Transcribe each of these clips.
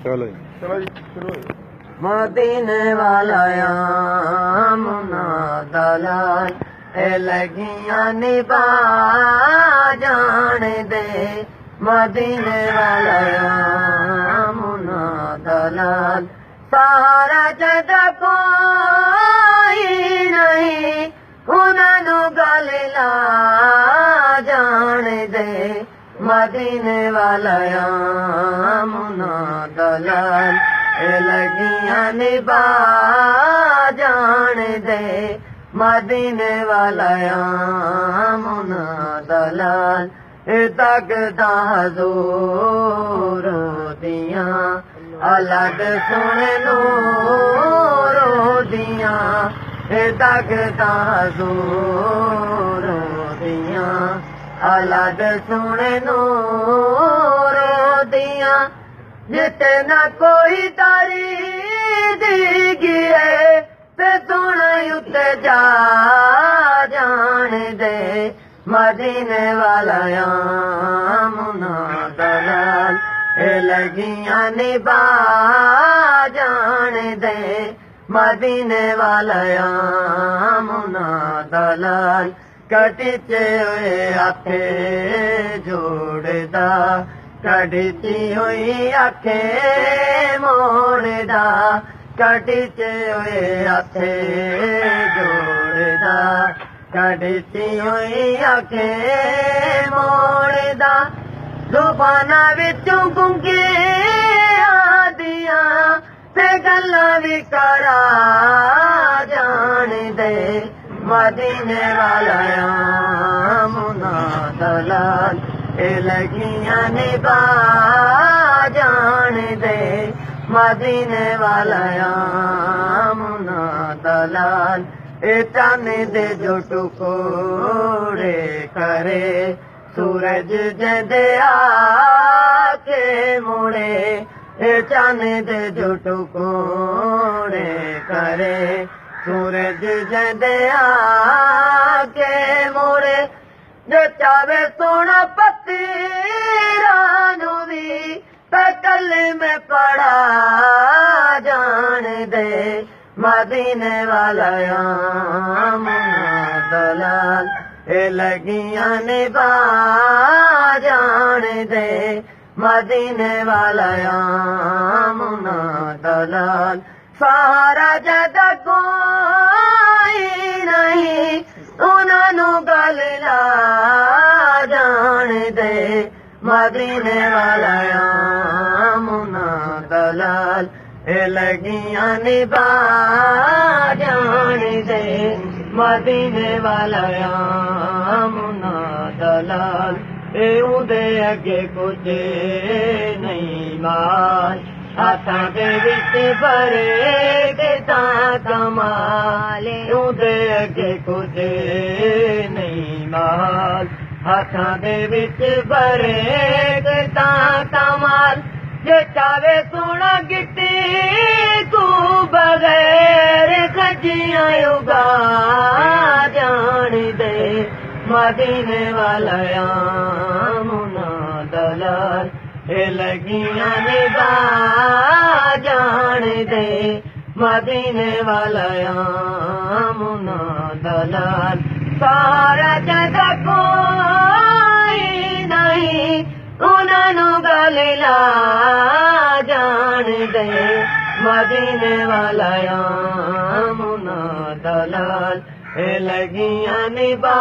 चलो चलो जी शुरू हो मदीने वाला मुना दलाल लगियां निभा जान दे मदीने वाला मुना दलाल सारा जद कोई नहीं उन्होंने गल ला जान दे मदीने वाला मुना दलाल लगियां निभा जान दे मदीने वाला मुना दलाल तकदा जोर दियां अलग सुन नूरो दियां तकदा जोर दियां अलग सुन नूरो दियां जिते न कोई तारी दी है ते सुन उते जा जान दे मदीने वाला मुना दलाल लगियां निभा जान दे मदीने वाला मुना दलाल कटिचे हुए आखे जोड़दा कटिची हुई आखे मोड़दा कटिचे हुए आखे जोड़दा कटिची हुई आखे मोड़दा जुबाना विचों गुंगे आदियां ते गल्लां भी करा जान दे मदीने वाला मुना दलाल लगियां निभा जान दे मदीने वाला मुना दलाल चाने दे जो टुकोड़े करे सूरज जदे आके मुड़े चाने दे जो टुकोड़े करे सूरज जदे आके मुड़े जो चावे सोना पति रानू भी कल में पड़ा जान दे मदीने वाला मुना दलाल लगियां निभा जान दे मदीने वाला मुना दलाल सारा जद कोई नहीं उन्होंने गल ला जान दे मदीने वाला मुना दलाल लगियां निभा जान दे मदीने वाला मुना दलाल उदे अगे कुछ नहीं माल हाथां दे विच भरे ते तां कमाल उदे अगे कुछ नहीं माल हाथां दे विच भरे ते तां कमाल जे चावे सोना गिट्टी तू बगैर खजियां उगा जान दे मदीने वाला मुना दलाल लगियां निभा जान दे मदीने वाला मुना दलाल सारा जद कोई नहीं उन्होंने गल ला जान दे मदीने वाला मुना दलाल लगियां निभा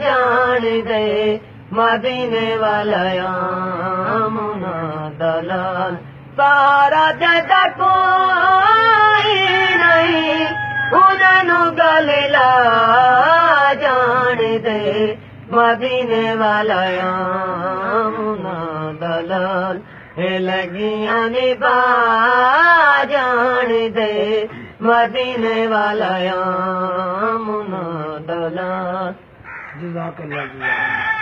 जान दे मदीने वाला मुना दलाल सारा जद कोई नहीं उन्होंने गल ला जान दे मदीने वाला मुना दलाल लगियां निभा जान दे मदीने वाला मुना दलाल। जज़ाकल्लाह।